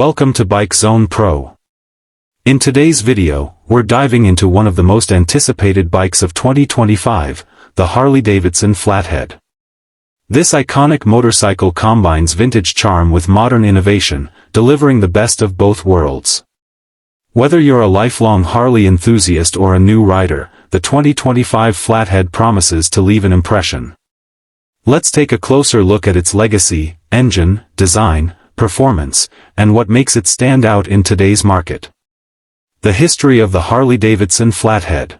Welcome to Bike Zone Pro. In today's video, we're diving into one of the most anticipated bikes of 2025, the Harley-Davidson Flathead. This iconic motorcycle combines vintage charm with modern innovation, delivering the best of both worlds. Whether you're a lifelong Harley enthusiast or a new rider, the 2025 Flathead promises to leave an impression. Let's take a closer look at its legacy, engine, design, performance, and what makes it stand out in today's market. The history of the Harley-Davidson Flathead.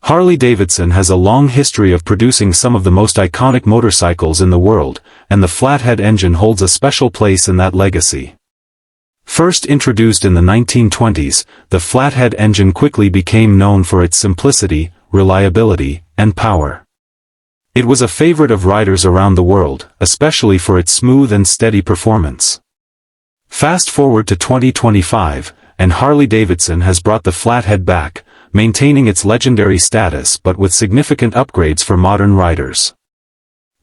Harley-Davidson has a long history of producing some of the most iconic motorcycles in the world, and the Flathead engine holds a special place in that legacy. First introduced in the 1920s, the Flathead engine quickly became known for its simplicity, reliability, and power. It was a favorite of riders around the world, especially for its smooth and steady performance. Fast forward to 2025, and Harley-Davidson has brought the Flathead back, maintaining its legendary status but with significant upgrades for modern riders.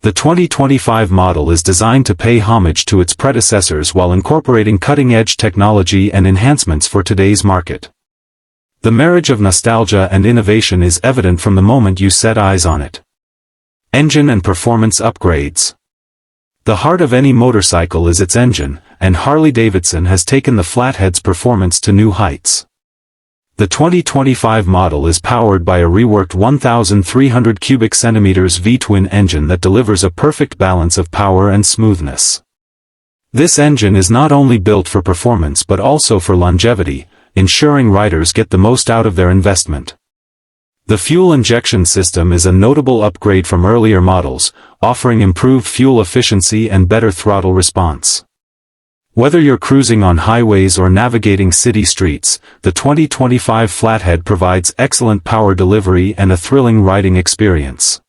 The 2025 model is designed to pay homage to its predecessors while incorporating cutting-edge technology and enhancements for today's market. The marriage of nostalgia and innovation is evident from the moment you set eyes on it. Engine and performance upgrades. The heart of any motorcycle is its engine, and Harley-Davidson has taken the Flathead's performance to new heights. The 2025 model is powered by a reworked 1,300 cubic centimeters V-twin engine that delivers a perfect balance of power and smoothness. This engine is not only built for performance but also for longevity, ensuring riders get the most out of their investment. The fuel injection system is a notable upgrade from earlier models, offering improved fuel efficiency and better throttle response. Whether you're cruising on highways or navigating city streets, the 2025 Flathead provides excellent power delivery and a thrilling riding experience.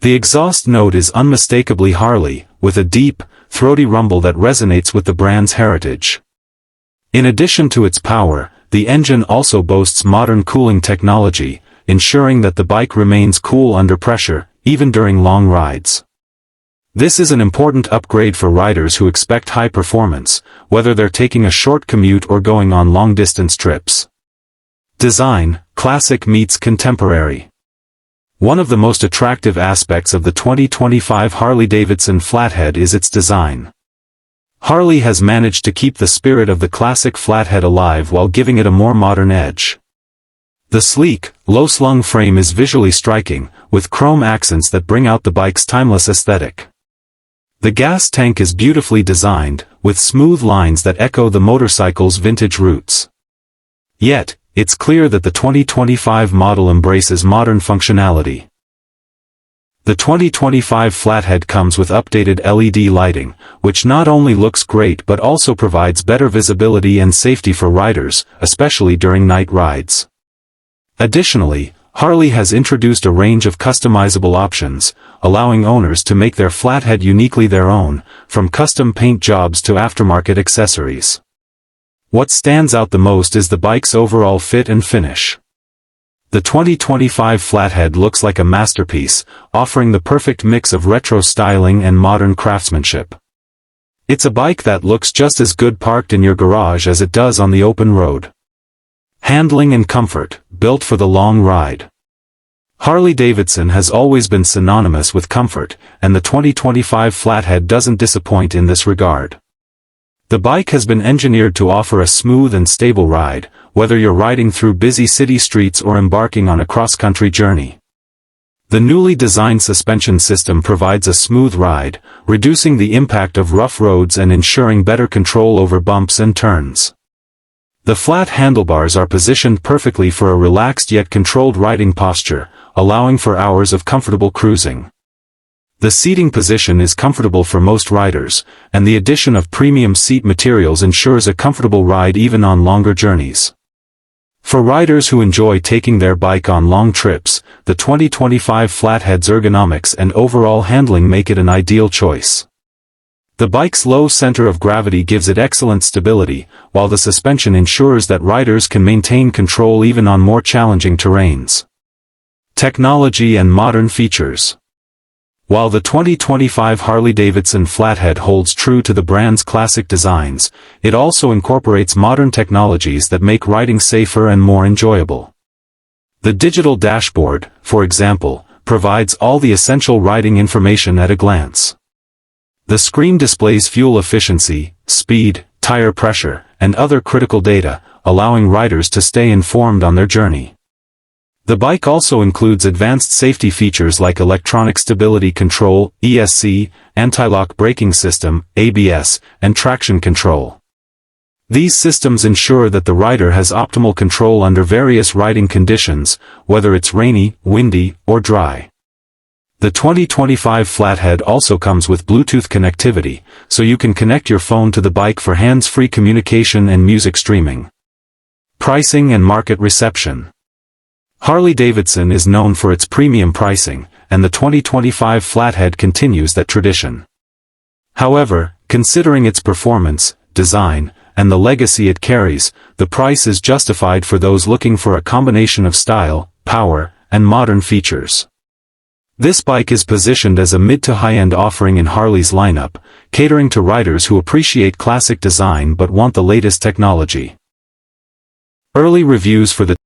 The exhaust note is unmistakably Harley, with a deep, throaty rumble that resonates with the brand's heritage. In addition to its power, the engine also boasts modern cooling technology, ensuring that the bike remains cool under pressure, even during long rides. This is an important upgrade for riders who expect high performance, whether they're taking a short commute or going on long-distance trips. Design, classic meets contemporary. One of the most attractive aspects of the 2025 Harley-Davidson Flathead is its design. Harley has managed to keep the spirit of the classic Flathead alive while giving it a more modern edge. The sleek, low-slung frame is visually striking, with chrome accents that bring out the bike's timeless aesthetic. The gas tank is beautifully designed, with smooth lines that echo the motorcycle's vintage roots. Yet, it's clear that the 2025 model embraces modern functionality. The 2025 Flathead comes with updated LED lighting, which not only looks great but also provides better visibility and safety for riders, especially during night rides. Additionally, Harley has introduced a range of customizable options, allowing owners to make their Flathead uniquely their own, from custom paint jobs to aftermarket accessories. What stands out the most is the bike's overall fit and finish. The 2025 Flathead looks like a masterpiece, offering the perfect mix of retro styling and modern craftsmanship. It's a bike that looks just as good parked in your garage as it does on the open road. Handling and comfort, built for the long ride. Harley-Davidson has always been synonymous with comfort, and the 2025 Flathead doesn't disappoint in this regard. The bike has been engineered to offer a smooth and stable ride, whether you're riding through busy city streets or embarking on a cross-country journey. The newly designed suspension system provides a smooth ride, reducing the impact of rough roads and ensuring better control over bumps and turns. The flat handlebars are positioned perfectly for a relaxed yet controlled riding posture, allowing for hours of comfortable cruising. The seating position is comfortable for most riders, and the addition of premium seat materials ensures a comfortable ride even on longer journeys. For riders who enjoy taking their bike on long trips, the 2025 Flathead's ergonomics and overall handling make it an ideal choice. The bike's low center of gravity gives it excellent stability, while the suspension ensures that riders can maintain control even on more challenging terrains. Technology and modern features. While the 2025 Harley-Davidson Flathead holds true to the brand's classic designs, it also incorporates modern technologies that make riding safer and more enjoyable. The digital dashboard, for example, provides all the essential riding information at a glance. The screen displays fuel efficiency, speed, tire pressure, and other critical data, allowing riders to stay informed on their journey. The bike also includes advanced safety features like electronic stability control, ESC, anti-lock braking system, ABS, and traction control. These systems ensure that the rider has optimal control under various riding conditions, whether it's rainy, windy, or dry. The 2025 Flathead also comes with Bluetooth connectivity, so you can connect your phone to the bike for hands-free communication and music streaming. Pricing and market reception. Harley-Davidson is known for its premium pricing, and the 2025 Flathead continues that tradition. However, considering its performance, design, and the legacy it carries, the price is justified for those looking for a combination of style, power, and modern features. This bike is positioned as a mid to high-end offering in Harley's lineup, catering to riders who appreciate classic design but want the latest technology. Early reviews for the